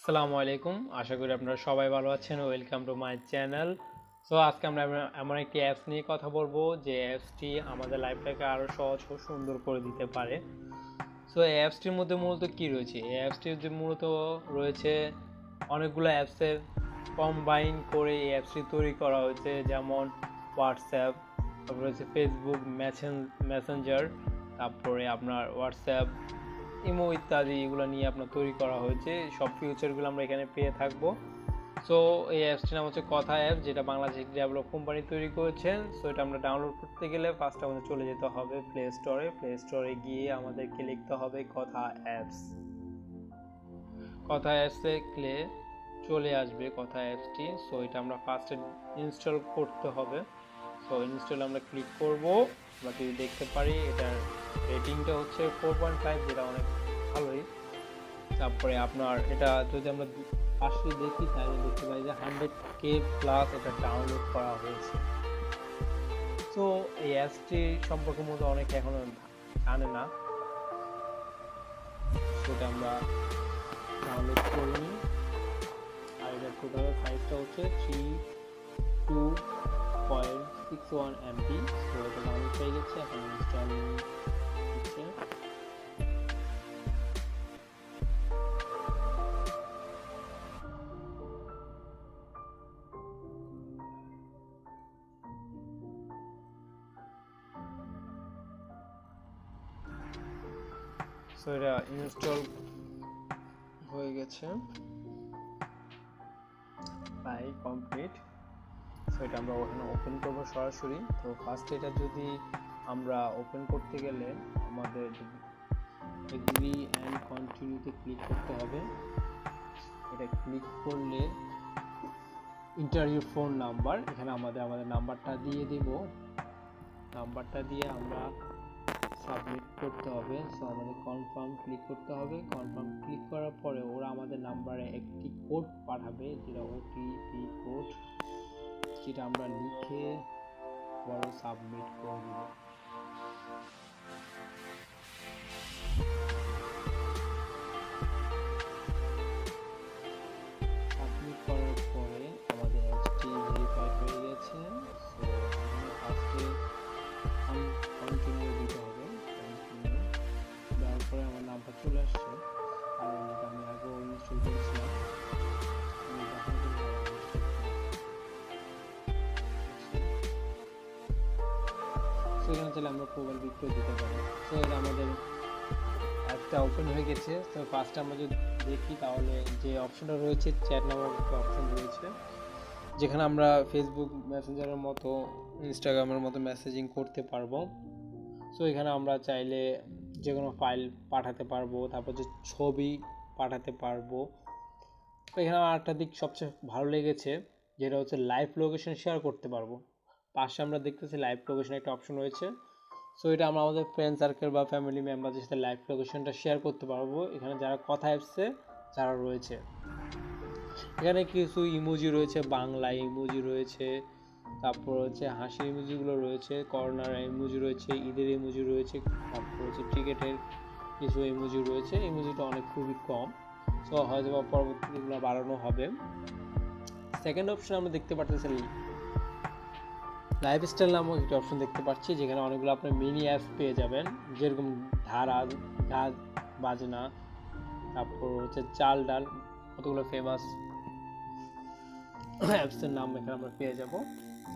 আসসালামু আলাইকুম, আশা করি আপনারা সবাই ভালো আছেন। Welcome to my channel. So আজকে আমরা এমন একটি অ্যাপস নিয়ে কথা বলবো যে অ্যাপসটি আমাদের লাইফটাকে আরও সহজ ও সুন্দর করে দিতে পারে। সো এই অ্যাপসটির মধ্যে মূলত কী রয়েছে? এই অ্যাপসটির মূলত রয়েছে অনেকগুলো অ্যাপসের কম্বাইন করে এই অ্যাপসটি তৈরি করা হয়েছে, যেমন হোয়াটসঅ্যাপ, তারপরে রয়েছে ফেসবুক মেসেঞ্জার, তারপরে আপনার হোয়াটসঅ্যাপ, ইমো ইত্যাদি এগুলো নিয়ে আপনার তৈরি করা হয়েছে। সব ফিউচারগুলো আমরা এখানে পেয়ে থাকবো। সো এই অ্যাপসটির নাম হচ্ছে কথা অ্যাপ, যেটা বাংলাদেশ ডেভেলপ কোম্পানি তৈরি করেছেন। সো এটা আমরা ডাউনলোড করতে গেলে ফার্স্ট আমাদের চলে যেতে হবে প্লে স্টোরে গিয়ে আমাদেরকে লিখতে হবে কথা অ্যাপস। কথা অ্যাপসে চলে আসবে কথা অ্যাপসটি। সো এটা আমরা ফার্স্টে ইনস্টল করতে হবে। সো ইনস্টল আমরা ক্লিক করব। আমরা যদি দেখতে পারি এটার রেটিংটা হচ্ছে 4.5, যেটা অনেক ভালোই। তারপরে আপনার এটা যদি আমরা পাশে দেখি তাহলে দেখতে পাই যে 100K প্লাস এটা ডাউনলোড করা হয়েছে। তো এই অ্যাপসটি সম্পর্কে মধ্যে অনেকে এখনো জানে না, সেটা আমরা ডাউনলোড করিনি। আর এটার টোটাল সাইজটা হচ্ছে 32.61 MB। তো এটা ডাউনলোড হয়ে গেছে, এখন ইনস্টল হচ্ছে। সো এটা ইনস্টল হয়ে গেছে, প্রায় কমপ্লিট। সো এটা আমরা ওখানে ওপেন করব সরাসরি। তো ফার্স্ট এটা যদি আমরা ওপেন করতে গেলে আমাদের এগ্রি অ্যান্ড কন্টিনিউতে ক্লিক করতে হবে। এটা ক্লিক করলে ইন্টার ইউর ফোন নাম্বার, এখানে আমাদের নাম্বারটা দিয়ে দেব। নাম্বারটা দিয়ে আমরা সাবমিট করতে হবে। সো আমাদের কনফার্ম ক্লিক করতে হবে। কনফার্ম ক্লিক করার পরে ওরা আমাদের নাম্বারে একটি কোড পাঠাবে, যেটা ওটিপি কোড, যেটা আমরা লিখে বড় সাবমিট করে দেব। সাবমিট করার পরে আমাদের অ্যাপসটি ভেরিফাইড হয়ে গেছে। সো এখানে ফার্স্টে কন্টিনিউ দিতে হবে। কন্টিনিউ দেওয়ার পরে আমার নামটা চলে আসছে, আর এটা আমি আগেও ইনস্টল করেছিলাম। সেখানে চাইলে আমরা প্রোফাইল পিকচার দিতে পারি। সো এটা আমাদের অ্যাপটা ওপেন হয়ে গেছে। তো ফার্স্টে আমরা যদি দেখি তাহলে যে অপশনটা রয়েছে, চ্যাট নামক একটা অপশন রয়েছে, যেখানে আমরা ফেসবুক মেসেঞ্জারের মতো ইনস্টাগ্রামের মতো মেসেজিং করতে পারবো। সো এখানে আমরা চাইলে যে কোনো ফাইল পাঠাতে পারবো, তারপর যে ছবি পাঠাতে পারবো। তো এখানে আমার একটা দিক সবচেয়ে ভালো লেগেছে, যেটা হচ্ছে লাইভ লোকেশন শেয়ার করতে পারবো। পাশে আমরা দেখতেছি লাইভ লোকেশন একটা অপশন রয়েছে। সো এটা আমরা আমাদের ফ্রেন্ড সার্কেল বা ফ্যামিলি মেম্বারদের সাথে লাইভ লোকেশনটা শেয়ার করতে পারবো। এখানে যারা কথা অ্যাপসে যারা রয়েছে, এখানে কিছু ইমোজি রয়েছে, বাংলা ইমোজি রয়েছে, তারপর হচ্ছে হাসির ইমোজিগুলো রয়েছে, কর্নার ইমোজি রয়েছে, ঈদের ইমোজি রয়েছে, তারপর হচ্ছে ক্রিকেটের কিছু ইমোজি রয়েছে। ইমোজিটা অনেক খুবই কম। সো হয়তো বা পরবর্তীতে এগুলো বাড়ানো হবে। সেকেন্ড অপশন আমরা দেখতে পাচ্ছি লাইফস্টাইল নামক একটা অপশন দেখতে পাচ্ছি, যেখানে অনেকগুলো আপনার মিনি অ্যাপস পেয়ে যাবেন, যেরকম ধারা, গাছ বাজনা, তারপর হচ্ছে চাল ডাল, কতগুলো ফেমাস অ্যাপসের নাম এখানে আমরা পেয়ে যাব।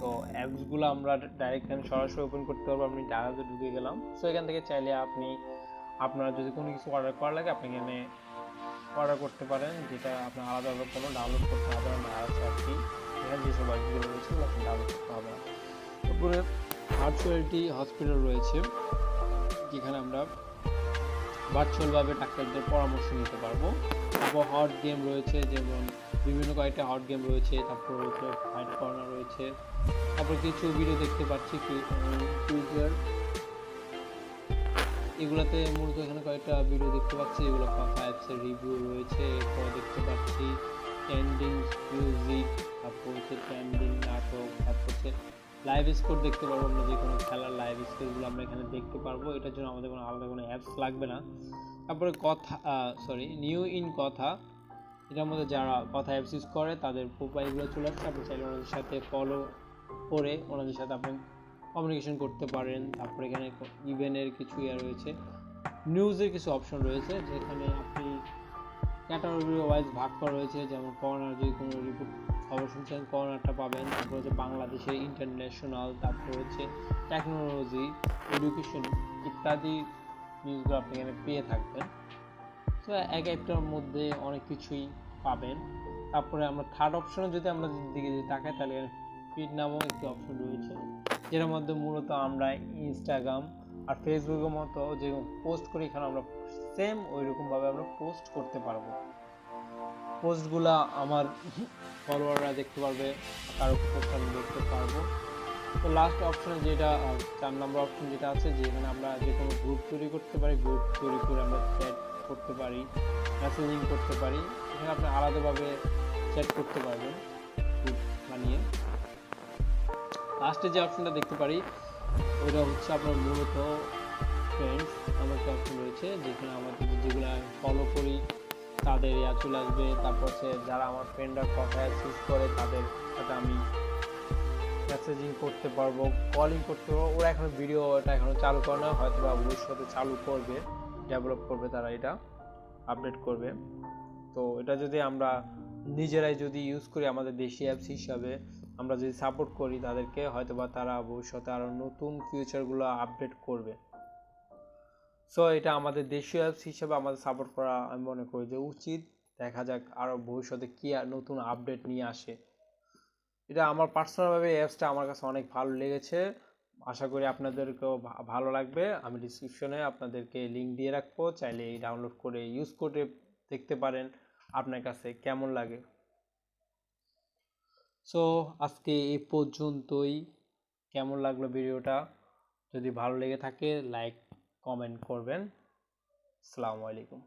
তো অ্যাপসগুলো আমরা ডাইরেক্ট এখানে সরাসরি ওপেন করতে পারবো। আমি ডাটাতে ঢুকে গেলাম। সো এখান থেকে চাইলে আপনার যদি কোনো কিছু অর্ডার করা লাগে আপনি এখানে অর্ডার করতে পারেন, যেটা আপনার আলাদাভাবে কোনো ডাউনলোড করতে হবে না। অ্যাপটি এখানে যেসব অ্যাপসগুলো রয়েছে ওগুলো আপনি ডাউনলোড করতে হবে না। তারপরে ভার্চুয়ালিটি হসপিটাল রয়েছে, যেখানে আমরা ভার্চুয়ালভাবে ডাক্তারদের পরামর্শ নিতে পারবো। তারপর হট গেম রয়েছে, যেমন বিভিন্ন কয়েকটা হট গেম রয়েছে। তারপর হচ্ছে ফাইট কর্নার রয়েছে। তারপর কিছু ভিডিও দেখতে পাচ্ছি টুইটার, এগুলোতে মূলত এখানে কয়েকটা ভিডিও দেখতে পাচ্ছি, এগুলো কথা অ্যাপসের রিভিউ রয়েছে। এরপর দেখতে পাচ্ছি ট্রেন্ডিং মিউজিক, তারপর হচ্ছে ট্রেন্ডিং নাটক, তারপর হচ্ছে লাইভ স্কোর দেখতে পারবো। আমরা যে কোনো খেলার লাইভ স্কোরগুলো আমরা এখানে দেখতে পারবো। এটার জন্য আমাদের কোনো আলাদা কোনো অ্যাপস লাগবে না। তারপরে কথা নিউ ইন কথা, এটার মধ্যে যারা কথা অ্যাপস ইউজ করে তাদের প্রোফাইলগুলো চলে আসছে, আপনি চাইলে ওনাদের সাথে ফলো করে ওনাদের সাথে আপনি কমিউনিকেশন করতে পারেন। তারপরে এখানে ইভেন্টের কিছু রয়েছে, নিউজের কিছু অপশন রয়েছে যেখানে আপনি ক্যাটাগরি ওয়াইজ ভাগ করা রয়েছে, যেমন করোনার যদি কোনো রিপোর্ট খবর শুনছেন করোনাটা পাবেন, তারপর হচ্ছে বাংলাদেশের ইন্টারন্যাশনাল, তারপর হচ্ছে টেকনোলজি, এডুকেশন ইত্যাদি নিউজগুলো আপনি এখানে পেয়ে থাকবেন। তো এক একটার মধ্যে অনেক কিছুই পাবেন। তারপরে আমরা থার্ড অপশনে যদি আমরা দিকে যদি তাকাই তাহলে এখানে ফিড নামও একটি অপশন রয়েছে, যেটার মধ্যে মূলত আমরা ইনস্টাগ্রাম আর ফেসবুকের মতো যে পোস্ট করি এখানে আমরা সেম ওই রকমভাবে আমরা পোস্ট করতে পারবো। পোস্টগুলা আমার ফলোয়াররা দেখতে পারবে, কারো পোস্ট আমি দেখতে পারবো। তো লাস্ট অপশনে যেটা 4 নম্বর অপশন যেটা আছে, যেখানে আমরা যে কোনো গ্রুপ তৈরি করতে পারি, গ্রুপ তৈরি করে আমরা চ্যাট করতে পারি, মেসেজিং করতে পারি। এখানে আপনি আলাদাভাবে চ্যাট করতে পারবেন গ্রুপ বানিয়ে। লাস্টে যে অপশনটা দেখতে পারি ওইটা হচ্ছে আপনার মূলত ফ্রেন্ডস আমার একটা অপশন রয়েছে, যেখানে আমাদের যেগুলো ফলো করি তাদের চলে আসবে। তারপর হচ্ছে যারা আমার ফ্রেন্ডরা কথা ইউজ করে তাদের সাথে আমি মেসেজিং করতে পারবো, কলিং করতে পারবো। ওরা এখন ভিডিওটা এখনো চালু করে না, হয়তো বা ভবিষ্যতে চালু করবে, ডেভেলপ করবে, তারা এটা আপডেট করবে। তো এটা যদি আমরা নিজেরাই যদি ইউজ করি আমাদের দেশি অ্যাপস হিসাবে, আমরা যদি সাপোর্ট করি তাদেরকে, হয়তো বা তারা ভবিষ্যতে আরও নতুন ফিউচারগুলো আপডেট করবে। সো এটা আমাদের দেশীয় অ্যাপস হিসেবে আমাদের সাপোর্ট করা আমি মনে করি যে উচিত। দেখা যাক আরও ভবিষ্যতে কী নতুন আপডেট নিয়ে আসে। এটা আমার পার্সোনালভাবে অ্যাপসটা আমার কাছে অনেক ভালো লেগেছে, আশা করি আপনাদেরকেও ভালো লাগবে। আমি ডিসক্রিপশনে আপনাদেরকে লিঙ্ক দিয়ে রাখবো, চাইলে এই ডাউনলোড করে ইউজ করে দেখতে পারেন আপনার কাছে কেমন লাগে। সো আজকে এই পর্যন্তই। কেমন লাগলো ভিডিওটা? যদি ভালো লেগে থাকে লাইক কমেন্ট করবেন। আসসালামু আলাইকুম।